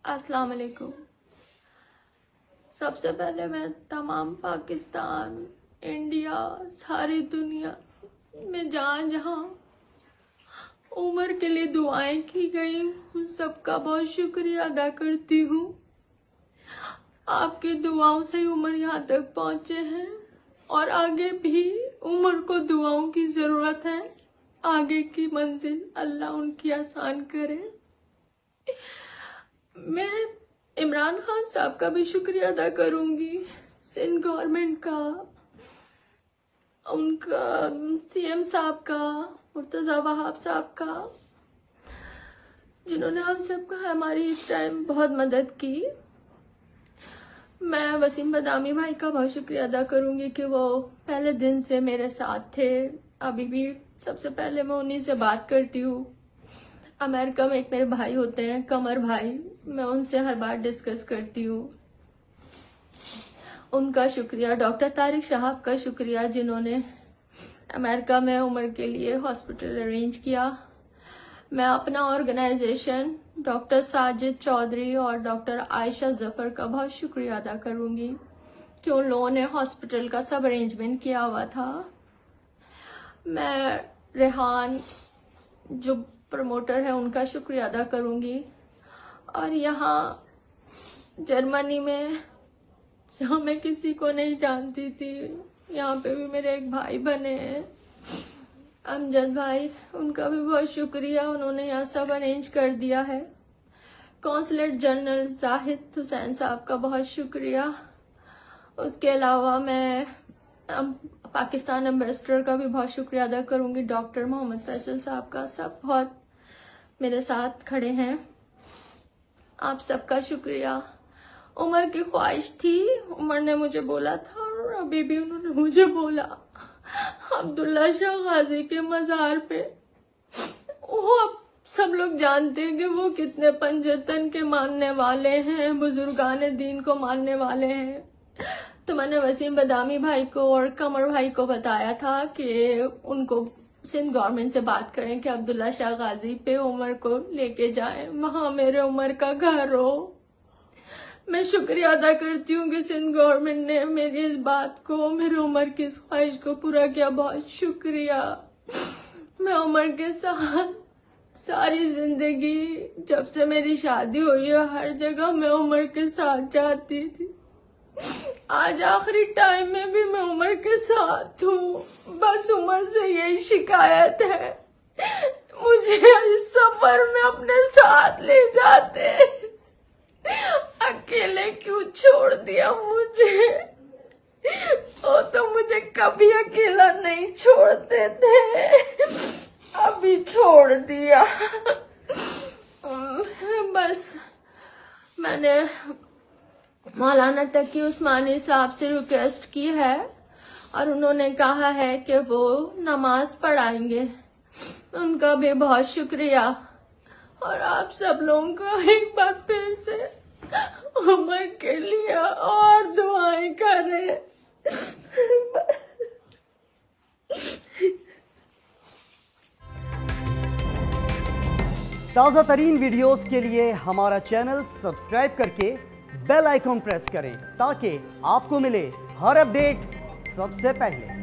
अस्सलाम वालेकुम। सबसे पहले मैं तमाम पाकिस्तान, इंडिया, सारी दुनिया में जहाँ जहाँ उमर के लिए दुआएं की गई उन सबका बहुत शुक्रिया अदा करती हूँ। आपकी दुआओं से उमर यहाँ तक पहुँचे हैं और आगे भी उमर को दुआओं की ज़रूरत है। आगे की मंजिल अल्लाह उनकी आसान करे। मैं इमरान खान साहब का भी शुक्रिया अदा करूंगी, सिंध गवर्नमेंट का, उनका सीएम साहब का, मुर्तज़ा वहाब साहब का, जिन्होंने हम सबका हमारी इस टाइम बहुत मदद की। मैं वसीम बदामी भाई का बहुत शुक्रिया अदा करूंगी कि वो पहले दिन से मेरे साथ थे। अभी भी सबसे पहले मैं उन्हीं से बात करती हूँ। अमेरिका में एक मेरे भाई होते हैं, कमर भाई, मैं उनसे हर बार डिस्कस करती हूँ। उनका शुक्रिया। डॉक्टर तारिक साहब का शुक्रिया, जिन्होंने अमेरिका में उमर के लिए हॉस्पिटल अरेंज किया। मैं अपना ऑर्गेनाइजेशन डॉक्टर साजिद चौधरी और डॉक्टर आयशा जफर का बहुत शुक्रिया अदा करूंगी कि उन लोगों ने हॉस्पिटल का सब अरेंजमेंट किया हुआ था। मैं रेहान जो प्रमोटर है उनका शुक्रिया अदा करूंगी। और यहाँ जर्मनी में जहाँ मैं किसी को नहीं जानती थी, यहाँ पे भी मेरे एक भाई बने हैं, अमजद भाई, उनका भी बहुत शुक्रिया। उन्होंने यहाँ सब अरेंज कर दिया है। कौंसलेट जनरल जाहिद हुसैन साहब का बहुत शुक्रिया। उसके अलावा मैं पाकिस्तान एम्बेसडर का भी बहुत शुक्रिया अदा करूंगी, डॉक्टर मोहम्मद फैसल साहब का। सब बहुत मेरे साथ खड़े हैं। आप सबका शुक्रिया। उमर की ख्वाहिश थी, उमर ने मुझे बोला था और अभी भी उन्होंने मुझे बोला, अब्दुल्ला शाह गाजी के मज़ार पे, वो अब सब लोग जानते हैं कि वो कितने पंजतन के मानने वाले हैं, बुजुर्गान दीन को मानने वाले हैं। तो मैंने वसीम बदामी भाई को और कमर भाई को बताया था कि उनको सिंध गवर्नमेंट से बात करें कि अब्दुल्ला शाह गाजी पे उमर को लेके जाएं, वहां मेरे उमर का घर हो। मैं शुक्रिया अदा करती हूँ कि सिंध गवर्नमेंट ने मेरी इस बात को, मेरी उमर की इस ख्वाहिश को पूरा किया। बहुत शुक्रिया। मैं उमर के साथ सारी जिंदगी, जब से मेरी शादी हुई है, हर जगह मैं उमर के साथ जाती थी। आज आखिरी टाइम में भी मैं उमर के साथ हूँ। बस उमर से यही शिकायत है, मुझे इस सफर में अपने साथ ले जाते, अकेले क्यों छोड़ दिया मुझे। वो तो मुझे कभी अकेला नहीं छोड़ते थे, अभी छोड़ दिया। बस मैंने मौलाना तकी उस्मानी साहब से रिक्वेस्ट की है और उन्होंने कहा है कि वो नमाज पढ़ाएंगे। उनका भी बहुत शुक्रिया। और आप सब लोगों को एक बार फिर से उमर के लिए और दुआएं करें। ताज़ा तरीन वीडियोस के लिए हमारा चैनल सब्सक्राइब करके बेल आइकॉन प्रेस करें ताकि आपको मिले हर अपडेट सबसे पहले।